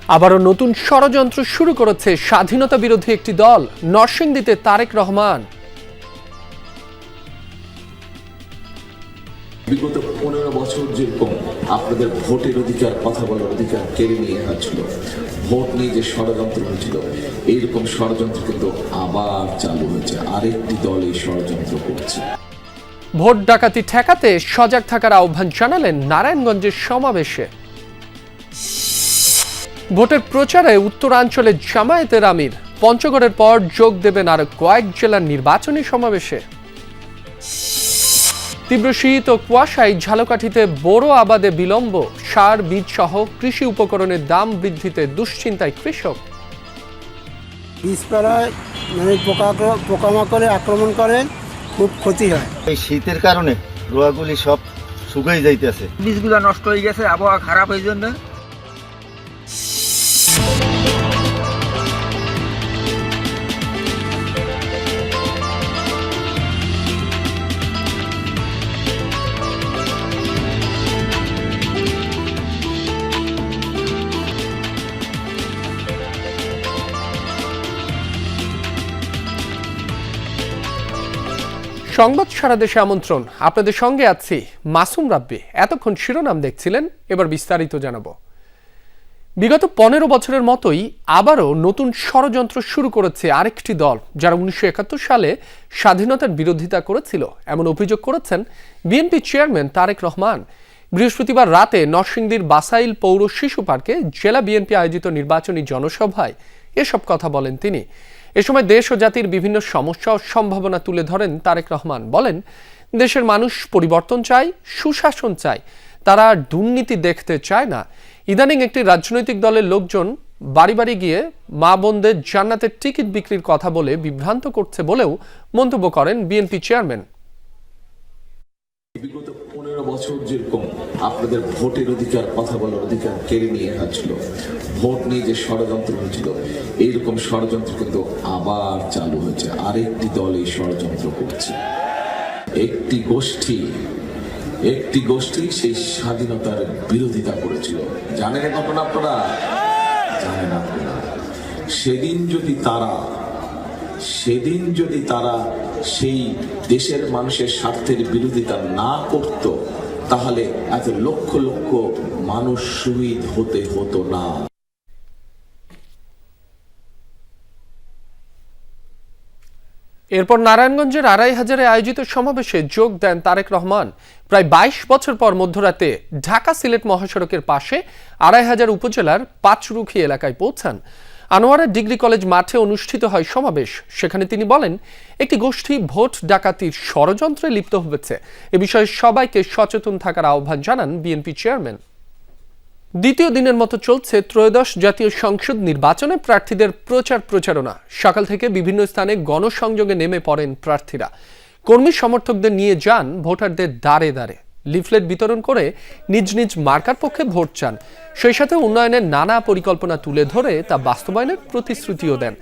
আবারও নতুন ষড়যন্ত্র শুরু করেছে স্বাধীনতা বিরোধী একটি দল। নরসিংদীতে তারেক রহমান। বিগত 15 বছর যেরকম আপনাদের ভোটের অধিকার, কথা বলার অধিকার কেড়ে নিয়ে হয়েছিল, ভোট নিয়ে যে ষড়যন্ত্র হয়েছিল, এইরকম ষড়যন্ত্র কিন্তু আবার চালু হয়েছে। আরেকটি দল এই ষড়যন্ত্র করছে। ভোট ডাকাতি ঠেকাতে সজাগ থাকার আহ্বান জানালেন নারায়ণগঞ্জের সমাবেশে। ভোটের প্রচারে উত্তরাঞ্চলে জামায়াতের আমির। পঞ্চগড়ের পর যোগ দেবেন আর কয়েক জেলার নির্বাচনী সমাবেশে। তীব্র শীত ও কুয়াশায় ঝালকাঠিতে বোরো আবাদে বিলম্ব। সার, বীজ সহ কৃষি উপকরণের দাম বৃদ্ধিতে দুশ্চিন্তায় কৃষক। বীজপাড়ায় পোকামাকড়ে আক্রমণ করে, খুব ক্ষতি হয়। এই শীতের কারণে রোয়াগুলি সব শুকিয়ে যাইতেছে, বীজগুলো নষ্ট হয়ে গেছে, আবহাওয়া খারাপ এই জন্য। সংবাদ সারা দেশে আমন্ত্রণ। আপনাদের সঙ্গে আছি মাসুম রাব্বি। এতক্ষণ শিরোনাম দেখছিলেন, এবার বিস্তারিত জানাবো। বিগত 15 বছরের মতোই আবারও নতুন ষড়যন্ত্র শুরু করেছে আরেকটি দল, যারা 1971 সালে স্বাধীনতার বিরোধিতা করেছিল এমন অভিযোগ করেছেন বিএনপি চেয়ারম্যান তারেক রহমান। বৃহস্পতিবার রাতে নরসিংদীর বাসাইল পৌর শিশু পার্কে জেলা বিএনপি আয়োজিত নির্বাচনী জনসভায় এসব কথা বলেন তিনি। এ সময় দেশ ও জাতির বিভিন্ন সমস্যা ও সম্ভাবনা তুলে ধরেন তারেক রহমান। বলেন, দেশের মানুষ পরিবর্তন চায়, সুশাসন চায়, তারা দুর্নীতি দেখতে চায় না। ইদানিং একটি রাজনৈতিক দলের লোকজন বাড়ি বাড়ি গিয়ে মা বোনদের জান্নাতের টিকিট বিক্রির কথা বলে বিভ্রান্ত করছে বলেও মন্তব্য করেন বিএনপি চেয়ারম্যান। বিগত 15 বছর যেরকম আপনাদের ভোটের অধিকার, কথা বলার অধিকার কেড়ে নিয়ে হয়েছিল, ভোট নিয়ে যে ষড়যন্ত্র হয়েছিল, এইরকম ষড়যন্ত্র কিন্তু আবার চালু হয়েছে। আরেকটি দল এই ষড়যন্ত্র করছে। একটি গোষ্ঠী সেই স্বাধীনতার বিরোধিতা করেছিল। জানেন ঘটনা আপনারা? জানেন আপনারা? সেদিন যদি তারা সেই দেশের মানুষের স্বার্থের বিরোধিতা না করত, তাহলে এত লক্ষ লক্ষ মানুষ শহীদ হতো না। এরপর নারায়ণগঞ্জের 2500 আয়োজিত সমাবেশে যোগ দেন তারেক রহমান। প্রায় 22 বছর পর মধ্যরাতে ঢাকা সিলেট মহাসড়কের পাশে 2500 উপজেলার পাঁচরুখি এলাকায় পৌঁছান। আনোয়ারা ডিগ্রি কলেজ মাঠে অনুষ্ঠিত হয় সমাবেশ। সেখানে তিনি বলেন, একটি গোষ্ঠী ভোট ডাকাতির ষড়যন্ত্রে লিপ্ত হয়েছে। এ বিষয়ে সবাইকে সচেতন থাকার আহ্বান জানান বিএনপি চেয়ারম্যান। দ্বিতীয় দিনের মতো চলছে ত্রয়োদশ জাতীয় সংসদ নির্বাচনে প্রার্থীদের প্রচারণা। সকাল থেকে বিভিন্ন স্থানে গণসংযোগে নেমে পড়েন প্রার্থীরা। কর্মী সমর্থকদের নিয়ে যান ভোটারদের দ্বারে দ্বারে। লিফলেট বিতরণ করে নিজ নিজ মার্কার পক্ষে ভোট চান। সেই সাথে উন্নয়নের নানা পরিকল্পনা তুলে ধরে তা বাস্তবায়নের প্রতিশ্রুতিও দেন।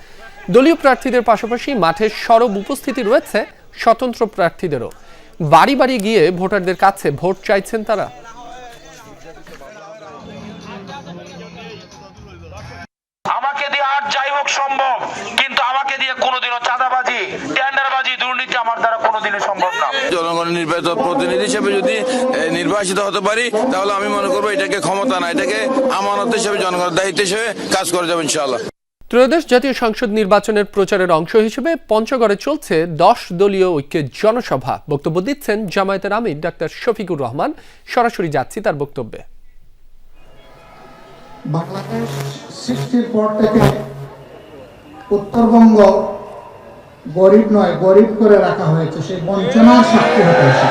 দলীয় প্রার্থীদের পাশাপাশি মাঠে সরব উপস্থিতি রয়েছে স্বতন্ত্র প্রার্থীদেরও। বাড়ি বাড়ি গিয়ে ভোটারদের কাছে ভোট চাইছেন তারা। আমাকে দিয়ে আর যাই হোক সম্ভব, কিন্তু আমাকে দিয়ে কোনোদিনও চাঁদাবাজি, টেন্ডারবাজি, দুর্নীতি আমার দ্বারা কোনোদিনও সম্ভব না। জনগণের নির্বাচিত প্রতিনিধি হিসেবে যদি নির্বাচিত হতে পারি, তাহলে আমি মনে করবো এটাকে ক্ষমতা না, এটাকে আমানত হিসেবে, জনগণের দায়িত্ব হিসেবে কাজ করে যাবে ইনশাআল্লাহ। ত্রয়োদশ জাতীয় সংসদ নির্বাচনের প্রচারের অংশ হিসেবে পঞ্চগড়ে চলছে 10 দলীয় ঐক্যের জনসভা। বক্তব্য দিচ্ছেন জামায়াতের আমির ডাক্তার শফিকুর রহমান। সরাসরি যাচ্ছি তার বক্তব্যে। বাংলাদেশ সৃষ্টির পর থেকে উত্তরবঙ্গ গরিব নয়, গরিব করে রাখা হয়েছে। সেই বঞ্চনার সাক্ষী হতে হয়েছে।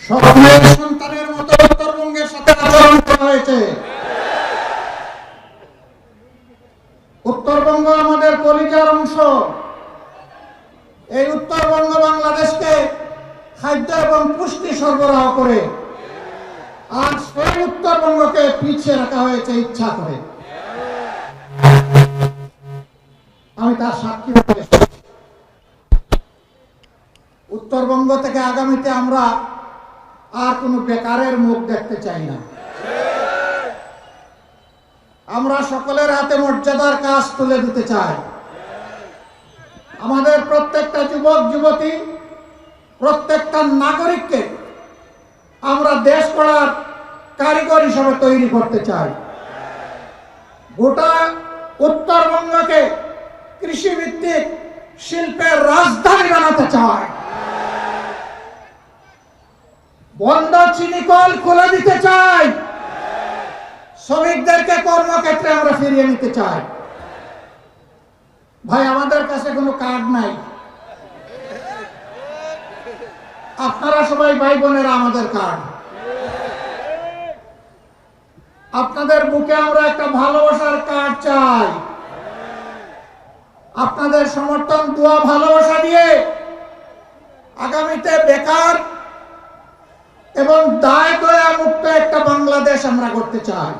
সকলের সন্তানের মতো উত্তরবঙ্গের সাথে আচরণ করা হয়েছে। উত্তরবঙ্গ আমাদের কলিজার অংশ। এই উত্তরবঙ্গ বাংলাদেশকে খাদ্য এবং পুষ্টি সরবরাহ করে, আর সেই উত্তরবঙ্গকে পিছিয়ে রাখা হয়েছে ইচ্ছা করে। আমি তার সাক্ষী হতে। উত্তরবঙ্গ থেকে আগামীতে আমরা আর কোনো বেকারের মুখ দেখতে চাই না। আমরা সকলের হাতে মর্যাদার কাজ তুলে দিতে চাই। আমাদের প্রত্যেকটা যুবক যুবতী, প্রত্যেকটা নাগরিককে আমরা দেশ গড়ার কারিগর হিসেবে তৈরি করতে চাই। গোটা উত্তরবঙ্গকে কৃষিভিত্তিক শিল্পের রাজধানী বানাতে চাই। বন্ধ চিনি কল খুলে দিতে চাই। শ্রমিকদেরকে কর্মক্ষেত্রে আমরা ফিরিয়ে নিতে চাই। ভাই, আমাদের কাছে কোনো কার্ড নাই। আপনারা সবাই ভাই বোনেরা আমাদের কার্ড। আপনাদের বুকে আমরা একটা ভালোবাসার কার্ড চাই। আপনাদের সমর্থন, দোয়া, ভালোবাসা দিয়ে আগামীতে বেকার এবং দায় দয়া মুক্ত একটা বাংলাদেশ আমরা করতে চাই।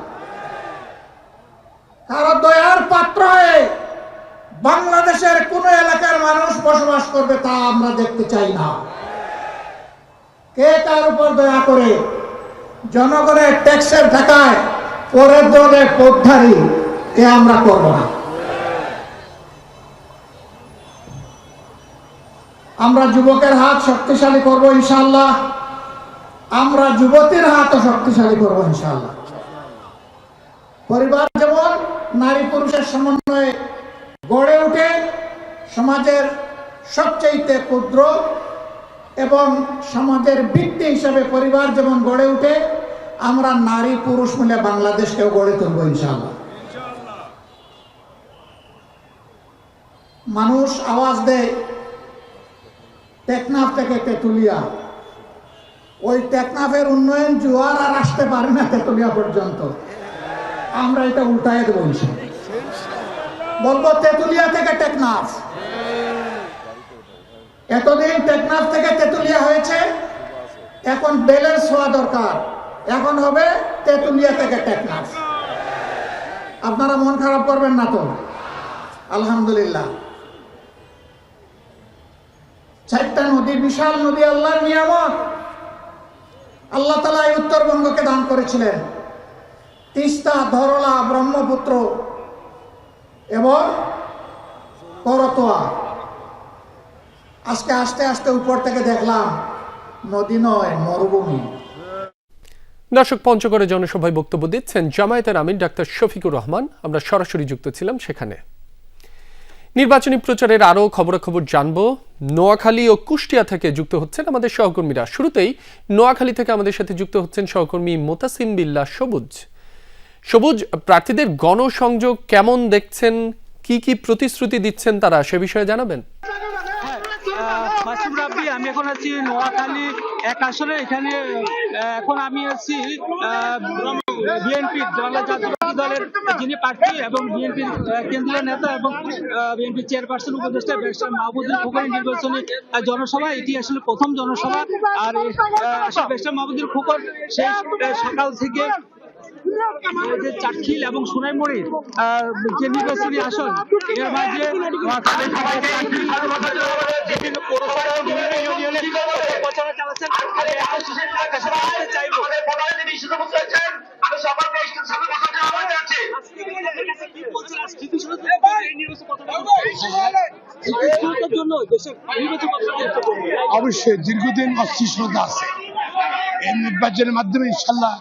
কারো দয়ার পাত্র হয়ে বাংলাদেশের কোন এলাকার মানুষ বসবাস করবে তা আমরা দেখতে চাই না। কে তার উপর দয়া করে জনগণের ট্যাক্সের টাকায় পরের দলে পথধারী, এ আমরা করব না। আমরা যুবকের হাত শক্তিশালী করব ইনশাআল্লাহ। আমরা যুবতীর হাতও শক্তিশালী করব ইনশাআল্লাহ। পরিবার যেমন নারী পুরুষের সমন্বয়ে গড়ে উঠে সমাজের সবচেয়ে ক্ষুদ্র এবং সমাজের ভিত্তি হিসাবে পরিবার যেমন গড়ে উঠে, আমরা নারী পুরুষ মিলে বাংলাদেশকেও গড়ে তুলব ইনশাআল্লাহ। মানুষ আওয়াজ দেয় টেকনাফ থেকে তেতুলিয়া। ওই টেকনাফের উন্নয়ন জোয়ার আর আসতে পারে না তেতুলিয়া পর্যন্ত। আমরা এটা উল্টায় দেবো ইনশাআল্লাহ। বলবো তেতুলিয়া থেকে টেকনাফ। এতদিন টেকনাফ থেকে তেতুলিয়া হয়েছে, এখন ব্যালেন্স হওয়া দরকার। এখন হবে তেতুলিয়া থেকে টেকনাফ। আপনারা মন খারাপ করবেন না তো? আলহামদুলিল্লাহ। 4টা নদী, বিশাল নদী, আল্লাহর নিয়ামত। আল্লাহ তাআলা এই উত্তরবঙ্গকে দান করেছিলেন। তিস্তা, ধরলা, ব্রহ্মপুত্র এবং করতোয়া। আজকে আস্তে আস্তে উপর থেকে দেখলাম নদী নয়, মরুভূমি। দর্শক, পঞ্চগড়ে জনসভায় বক্তব্য দিচ্ছেন জামায়াতের আমির ডাক্তার শফিকুর রহমান। আমরা সরাসরি যুক্ত ছিলাম সেখানে। নির্বাচনী প্রচারের আরও খবরাখবর জানবো। নোয়াখালী ও কুষ্টিয়া থেকে যুক্ত হচ্ছেন আমাদের সহকর্মীরা। শুরুতেই নোয়াখালী থেকে আমাদের সাথে যুক্ত হচ্ছেন সহকর্মী মোতাসিম বিল্লাহ সবুজ। সবুজ, প্রার্থীদের গণসংযোগ কেমন দেখছেন? কি কি প্রতিশ্রুতি দিচ্ছেন তারা, সে বিষয়ে জানাবেন। মাসুম রাব্বি, আমি এখন আছি নোয়াখালী 1 আসনে। এখানে এখন আমি আছি বিএনপি বাংলা জাতীয়তাবাদী দলের যিনি প্রার্থী এবং বিএনপির কেন্দ্রীয় নেতা এবং বিএনপি চেয়ারপারসন উপদেষ্টা ব্যারিস্টার মাহবুবুল খোকনের নির্বাচনী জনসভা। এটি আসলে প্রথম জনসভা। আর আসলে ব্যারিস্টার মাহবুবুল খোকন সেই সকাল থেকে যে চাটখিল এবং সোনাইমুড়ির যে নির্বাচনী আসন, এর মাঝে বিভিন্ন পৌরসভা প্রচারণা চালাচ্ছেন। অবশ্যই দীর্ঘদিন অস্থিরতা আছে। এই নির্বাচনের মাধ্যমে ইনশাল্লাহ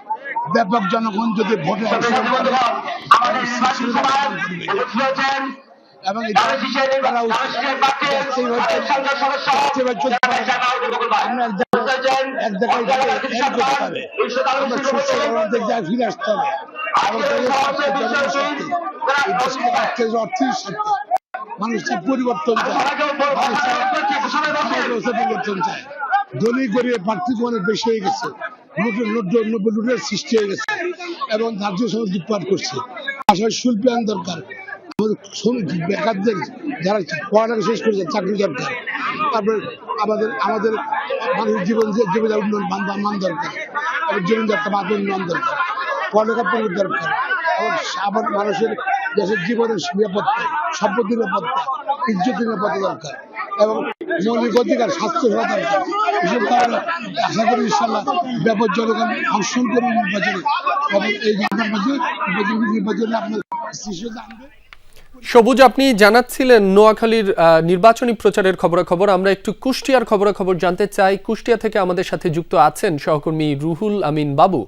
ব্যাপক জনগণ যদি ভোটে এবং ফিরে আসতে হবে। মানুষের পরিবর্তন চায়, পরিবর্তন চায়। ধনী গরিব পার্থক্য অনেক বেশি হয়ে গেছে, লুটের সৃষ্টি হয়ে গেছে এবং ধার্য সময় লুটপাট করছে। আসলে শিল্পায়ন দরকার, বেকারদের যারা পড়ালেখা শেষ করেছে চাকরি দরকার। তারপরে আমাদের মানুষের জীবনের উন্নয়ন মান দরকার, জীবনযাত্রা মান উন্নয়ন দরকার, পড়ালেখা পরিবার দরকার এবং আবার মানুষের দেশের জীবনের নিরাপত্তা, সম্পত্তির নিরাপত্তা, ইজ্জত নিরাপত্তা দরকার এবং মৌলিক অধিকার, স্বাস্থ্য সেবা দরকার। এসব কারণে আশা করি ইনশাল্লাহ ব্যাপক জনগণ অংশগ্রহণ করবেন নির্বাচনে এবং এই নির্বাচনে আপনার শিশু জানবে। সবুজ, আপনি জানাচ্ছিলেন নোয়াখালীর নির্বাচনী প্রচারের খবরাখবর। আমরা একটু কুষ্টিয়ার খবরাখবর জানতে চাই। কুষ্টিয়া থেকে আমাদের সাথে যুক্ত আছেন সহকর্মী রুহুল আমিন বাবু।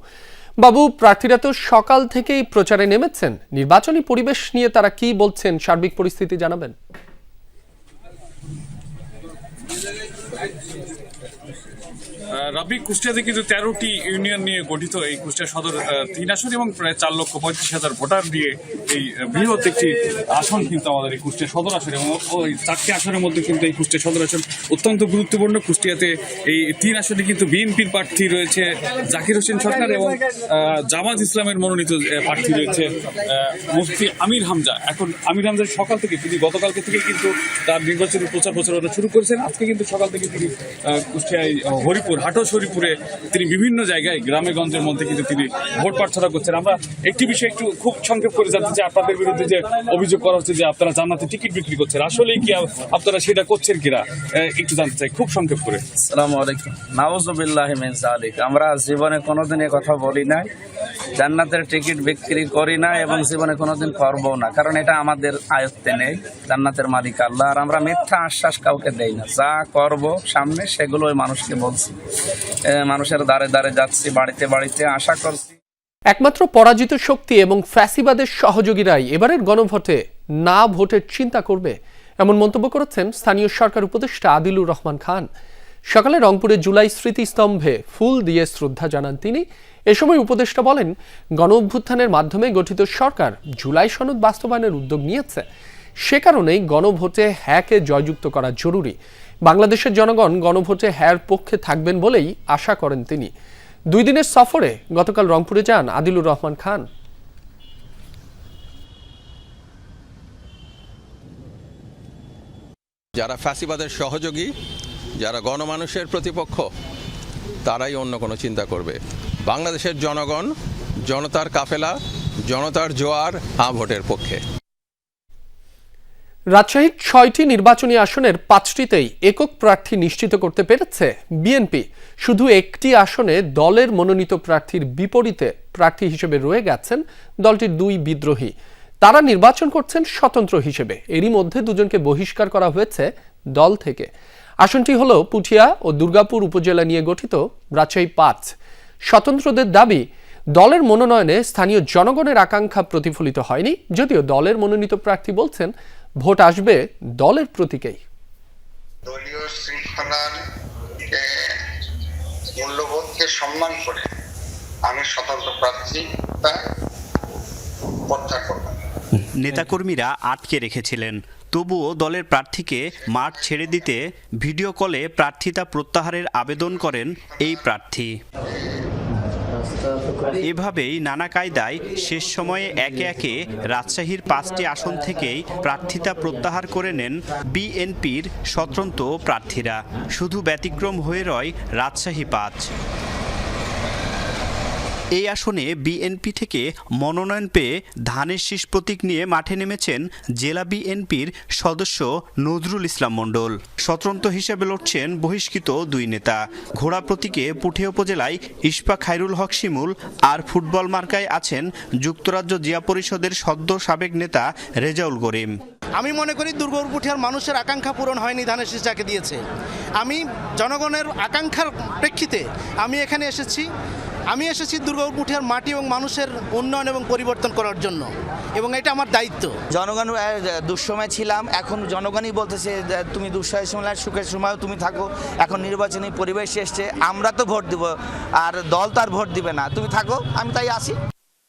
বাবু, প্রার্থীরা তো সকাল থেকেই প্রচারে নেমেছেন, নির্বাচনী পরিবেশ নিয়ে তারা কি বলছেন, সার্বিক পরিস্থিতি জানাবেন। রাবি, কুষ্টিয়াতে কিন্তু 13টি ইউনিয়ন নিয়ে গঠিত এই কুষ্টিয়া সদর 3 আসন এবং প্রায় 4,35,000 ভোটার দিয়ে এই বৃহৎ একটি আসন কিন্তু আমাদের এই কুষ্টিয়া সদর আসন, এবং ওই 4টি আসনের মধ্যে কিন্তু এই কুষ্টিয়া সদর আসন অত্যন্ত গুরুত্বপূর্ণ। কুষ্টিয়াতে এই 3 আসনে কিন্তু বিএনপির প্রার্থী রয়েছে জাকির হোসেন সরকার এবং জামাত ইসলামের মনোনীত প্রার্থী রয়েছে মুফতি আমির হামজা। এখন আমির হামজা সকাল থেকে, তিনি গতকালকে থেকে কিন্তু তার নির্বাচনী প্রচারণা শুরু করেছেন। আজকে কিন্তু সকাল থেকে তিনি কুষ্টিয়ায় হরিপুর, হাটস হরিপুরে তিনি বিভিন্ন জায়গায় গ্রামে গঞ্জের মধ্যে কিন্তু তিনি ভোট প্রার্থনা করছেন। আমরা একটি বিষয় একটু খুব সংক্ষেপ করে জানতে চাই, আপনাদের বিরুদ্ধে যে অভিযোগ করা হচ্ছে যে আপনারা জান্নাতে টিকিট বিক্রি করছেন, আসলেই কি আপনারা সেটা করছেন কিনা একটু জানতে চাই খুব সংক্ষেপ করে। আসসালামু আলাইকুম। নাউজুবিল্লাহি মিন যালিক। আমরা জীবনে কোনোদিন এই কথা বলি নাই, জান্নাতের টিকিট বিক্রি করি না এবং জীবনে কোনোদিন করবো না, কারণ এটা আমাদের আয়ত্তে নেই। জান্নাতের মালিক আল্লাহ, আর আমরা মিথ্যা আশ্বাস কাউকে দেই না। যা করব সামনে সেগুলো ওই মানুষকে বলছি, মানুষের দ্বারে দ্বারে যাচ্ছি, বাড়িতে বাড়িতে আশা করছি। একমাত্র পরাজিত শক্তি এবং ফ্যাসিবাদের সহযোগীরাই এবারের গণভোটে না ভোটের চিন্তা করবে, এমন মন্তব্য করেছেন স্থানীয় সরকার উপদেষ্টা আদিলুর রহমান খান। সকালে রংপুরে জুলাই স্মৃতিস্তম্ভে ফুল দিয়ে শ্রদ্ধা জানান তিনি। এ সময় উপদেষ্টা বলেন, গণ অভ্যুত্থানের মাধ্যমে গঠিত সরকার জুলাই সনদ বাস্তবায়নের উদ্যোগ নিয়েছে, সে কারণেই গণভোটে হ্যাঁকে জয়যুক্ত করা জরুরি। বাংলাদেশের জনগণ গণভোটে হ্যাঁর পক্ষে থাকবেন বলেই আশা করেন তিনি। 2 দিনের সফরে গতকাল রংপুরে যান আদিলুর রহমান খান। যারা ফ্যাসিবাদের সহযোগী, যারা গণমানুষের প্রতিপক্ষ, তারাই অন্য কোনো চিন্তা করবে। বাংলাদেশের জনগণ, জনতার কাফেলা, জনতার জোয়ার হ্যাঁ ভোটের পক্ষে। রাজশাহীর 6টি নির্বাচনী আসনের 5টিতেই একক প্রার্থী নিশ্চিত করতে পেরেছে বিএনপি। শুধু একটি আসনে দলের মনোনীত প্রার্থীর বিপরীতে প্রার্থী হিসেবে রয়ে গেছেন দলটির 2 বিদ্রোহী। তারা নির্বাচন করছেন স্বতন্ত্র হিসেবে। এরই মধ্যে 2জনকে বহিষ্কার করা হয়েছে দল থেকে। আসনটি হল পুঠিয়া ও দুর্গাপুর উপজেলা নিয়ে গঠিত রাজশাহী 5। স্বতন্ত্রদের দাবি, দলের মনোনয়নে স্থানীয় জনগণের আকাঙ্ক্ষা প্রতিফলিত হয়নি, যদিও দলের মনোনীত প্রার্থী বলছেন ভোট আসবে দলের প্রতীকেই। দলীয় শৃঙ্খলার মূল্যবোধকে সম্মান করে আমি স্বতন্ত্র প্রার্থী প্রত্যাখ্যান করব। নেতাকর্মীরা আটকে রেখেছিলেন, তবুও দলের প্রার্থীকে মাঠ ছেড়ে দিতে ভিডিও কলে প্রার্থিতা প্রত্যাহারের আবেদন করেন এই প্রার্থী। এভাবেই নানা কায়দায় শেষ সময়ে একে একে রাজশাহীর 5টি আসন থেকেই প্রার্থিতা প্রত্যাহার করে নেন বিএনপির স্বতন্ত্র প্রার্থীরা। শুধু ব্যতিক্রম হয়ে রয় রাজশাহী 5। এই আসনে বিএনপি থেকে মনোনয়ন পেয়ে ধানের শীষ প্রতীক নিয়ে মাঠে নেমেছেন জেলা বিএনপির সদস্য নজরুল ইসলাম মণ্ডল। স্বতন্ত্র হিসেবে লড়ছেন বহিষ্কৃত 2 নেতা। ঘোড়া প্রতীকে পুঠিয়া উপজেলায় ইশফাক খায়রুল হক শিমুল, আর ফুটবল মার্কায় আছেন যুক্তরাজ্য জিয়া পরিষদের সদ্য সাবেক নেতা রেজাউল করিম। আমি মনে করি দুর্গাপুর পুঠিয়ার মানুষের আকাঙ্ক্ষা পূরণ হয়নি, ধানের শীষ যাকে দিয়েছে। আমি জনগণের আকাঙ্ক্ষার প্রেক্ষিতে আমি এখানে এসেছি। আমি এসেছি দুর্গাপুর পুঠিয়ার মাটি এবং মানুষের উন্নয়ন এবং পরিবর্তন করার জন্য, এবং এটা আমার দায়িত্ব। জনগণ দুঃসময় ছিলাম, এখন জনগণই বলতেছে তুমি দুঃসময় সময়, সুখের সময়ও তুমি থাকো। এখন নির্বাচনী পরিবেশ এসছে, আমরা তো ভোট দিব, আর দল তো আর ভোট দিবে না, তুমি থাকো, আমি তাই আসি।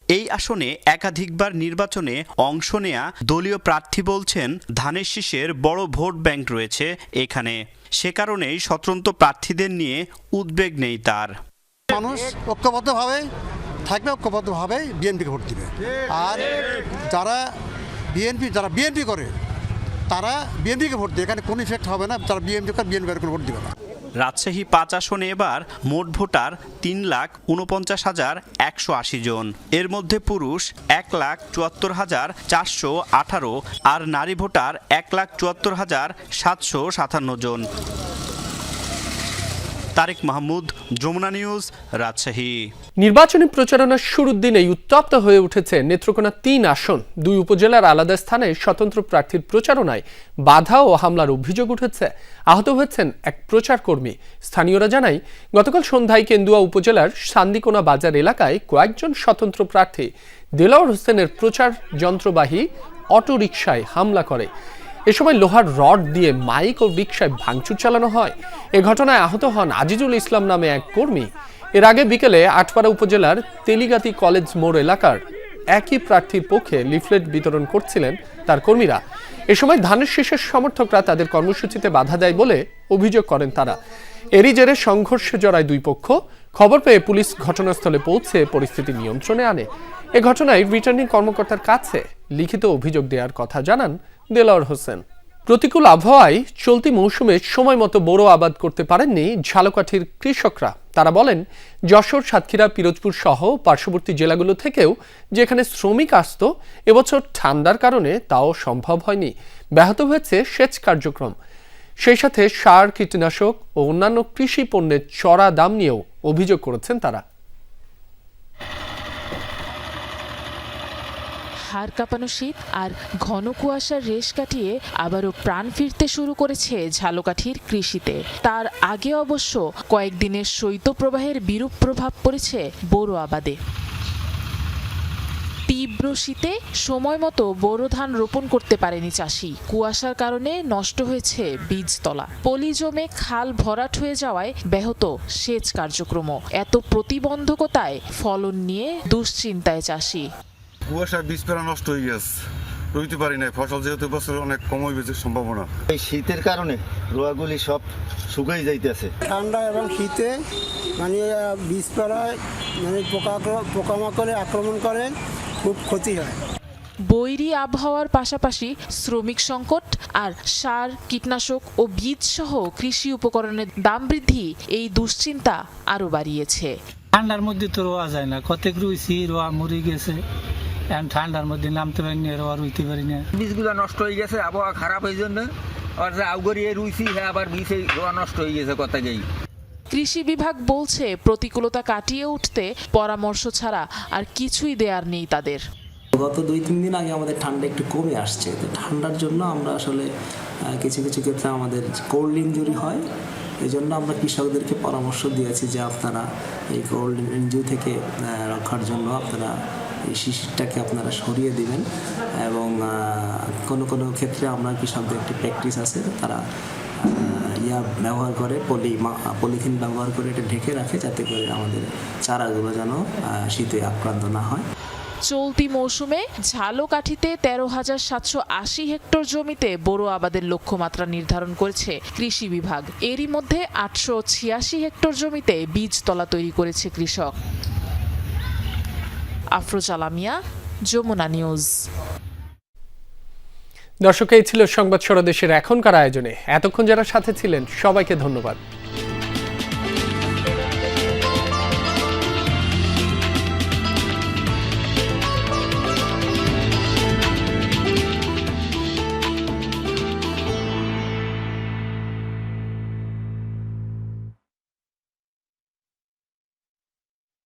এই আসনে একাধিকবার নির্বাচনে অংশ নেয়া দলীয় প্রার্থী বলছেন ধানের শীষের বড় ভোট ব্যাংক রয়েছে এখানে, সে কারণেই স্বতন্ত্র প্রার্থীদের নিয়ে উদ্বেগ নেই তার। মানুষ ঐক্যবদ্ধভাবে থাকবে, ঐক্যবদ্ধভাবে বিএনপিকে ভোট দিবে। আর যারা বিএনপি করে তারা বিএনপিকে ভোট দেবে, এখানে কোনো ইফেক্ট হবে না। যারা বিএনপি করে বিএনপি করে ভোট দিবে না। রাজশাহী 5 আসনে এবার মোট ভোটার 3,49,180 জন। এর মধ্যে পুরুষ 1,74,418 আর নারী ভোটার 1,74,757 জন। তারেক মাহমুদ, যমুনা নিউজ, রাজশাহী। নির্বাচনী প্রচারণার শুরুর দিনেই উত্তপ্ত হয়ে উঠেছে নেত্রকোনা ৩ আসন। ২ উপজেলার আলাদা স্থানে স্বতন্ত্র প্রার্থীর প্রচারণায় বাধা ও হামলার অভিযোগ উঠেছে। আহত হয়েছেন এক প্রচার কর্মী। স্থানীয়রা জানায়, গতকাল সন্ধ্যায় কেন্দুয়া উপজেলার সান্দিকোনা বাজার এলাকায় কয়েকজন স্বতন্ত্র প্রার্থী দেলাওয়ার হোসেনের প্রচার যন্ত্রবাহী অটোরিকশায় হামলা করে। এ সময় লোহার রড দিয়ে মাইক ও রিকশায় ভাঙচুর চালানো হয়। এ ঘটনায় আহত হন আজিজুল ইসলাম নামে এক কর্মী। এর আগে বিকেলে আটপাড়া উপজেলার তেলিগাতি কলেজ মোড় এলাকার একই প্রার্থীর পক্ষে লিফলেট বিতরণ করছিলেন তার কর্মীরা। এ সময় ধানের শীষের সমর্থকরা তাদের কর্মসূচিতে বাধা দেয় বলে অভিযোগ করেন তারা। এরই জেরে সংঘর্ষে জড়ায় দুই পক্ষ। খবর পেয়ে পুলিশ ঘটনাস্থলে পৌঁছে পরিস্থিতি নিয়ন্ত্রণে আনে। এ ঘটনায় রিটার্নিং কর্মকর্তার কাছে লিখিত অভিযোগ দেওয়ার কথা জানান দেলাওয়ার হোসেন। প্রতিকূল আবহাওয়ায় চলতি মৌসুমে সময় মতো বোরো আবাদ করতে পারেননি ঝালকাঠির কৃষকরা। তারা বলেন, যশোর, সাতক্ষীরা, পিরোজপুর সহ পার্শ্ববর্তী জেলাগুলো থেকেও যেখানে শ্রমিক আসত, এবছর ঠান্ডার কারণে তাও সম্ভব হয়নি। ব্যাহত হয়েছে সেচ কার্যক্রম। সেই সাথে সার, কীটনাশক ও অন্যান্য কৃষি পণ্যের চড়া দাম নিয়েও অভিযোগ করেছেন তারা। হাড় কাঁপানো শীত আর ঘন কুয়াশার রেশ কাটিয়ে আবারও প্রাণ ফিরতে শুরু করেছে ঝালকাঠির কৃষিতে। তার আগে অবশ্য কয়েকদিনের শৈত্যপ্রবাহের বিরূপ প্রভাব পড়েছে বোরো আবাদে। তীব্র শীতে সময় মতো বোরো ধান রোপণ করতে পারেনি চাষি। কুয়াশার কারণে নষ্ট হয়েছে বীজতলা। পলি জমে খাল ভরাট হয়ে যাওয়ায় ব্যাহত সেচ কার্যক্রম। এত প্রতিবন্ধকতায় ফলন নিয়ে দুশ্চিন্তায় চাষি। কুয়াশার বীজ পেরা নষ্ট হয়ে গেছে, রইতে পারি না। ফসল যেহেতু বছর অনেক কম হয়ে গেছে সম্ভাবনা। এই শীতের কারণে রোয়াগুলি সব শুকিয়ে যাইতেছে। ঠান্ডা এবং শীতে মানে বীজ পেরায় মানে পোকামাকড়ে আক্রমণ করে, খুব ক্ষতি হয়। বৈরী আবহাওয়ার পাশাপাশি শ্রমিক সংকট আর সার, কীটনাশক ও বীজ সহ কৃষি উপকরণের দাম বৃদ্ধি এই দুশ্চিন্তা আরো বাড়িয়েছে। ঠান্ডার মধ্যে তো রোয়া যায় না, কতক রুইছি রোয়া মরে গেছে। এখন ঠান্ডার মধ্যে নামতে পারি না, রোয়া রুইতে পারি না। বীজগুলো নষ্ট হয়ে গেছে, আবহাওয়া খারাপ এই জন্য। আর যে আউগরিয়ে রুইছি, হ্যাঁ আবার বীজ রোয়া নষ্ট হয়ে গেছে কথাকেই। কৃষি বিভাগ বলছে, প্রতিকূলতা কাটিয়ে উঠতে পরামর্শ ছাড়া আর কিছুই দেয়ার নেই তাদের। গত 2-3 দিন আগে আমাদের ঠান্ডা একটু কমে আসছে। তো ঠান্ডার জন্য আমরা আসলে কিছু কিছু ক্ষেত্রে আমাদের কোল্ড ইনজুরি হয়। এই জন্য আমরা কৃষকদেরকে পরামর্শ দিয়েছি যে আপনারা এই কোল্ড ইনজুরি থেকে রক্ষার জন্য আপনারা এই শিশিরটাকে আপনারা সরিয়ে দিবেন। এবং কোনো কোনো ক্ষেত্রে আমরা কৃষকদের একটি প্র্যাকটিস আছে, তারা ব্যবহার করে পলিথিন ব্যবহার করে এটা ঢেকে রাখে, যাতে করে আমাদের চারাগুলো যেন শীতে আক্রান্ত না হয়। চলতি মৌসুমে ঝালকাঠিতে 13,780 হেক্টর জমিতে বোরো আবাদের লক্ষ্যমাত্রা নির্ধারণ করেছে কৃষি বিভাগ। এরই মধ্যে 886 হেক্টর জমিতে বীজতলা তৈরি করেছে কৃষক। আফরোজা আলামিয়া, যমুনা নিউজ। দর্শক, এই ছিল সংবাদ সরদেশের এখনকার আয়োজনে। এতক্ষণ যারা সাথে ছিলেন সবাইকে ধন্যবাদ।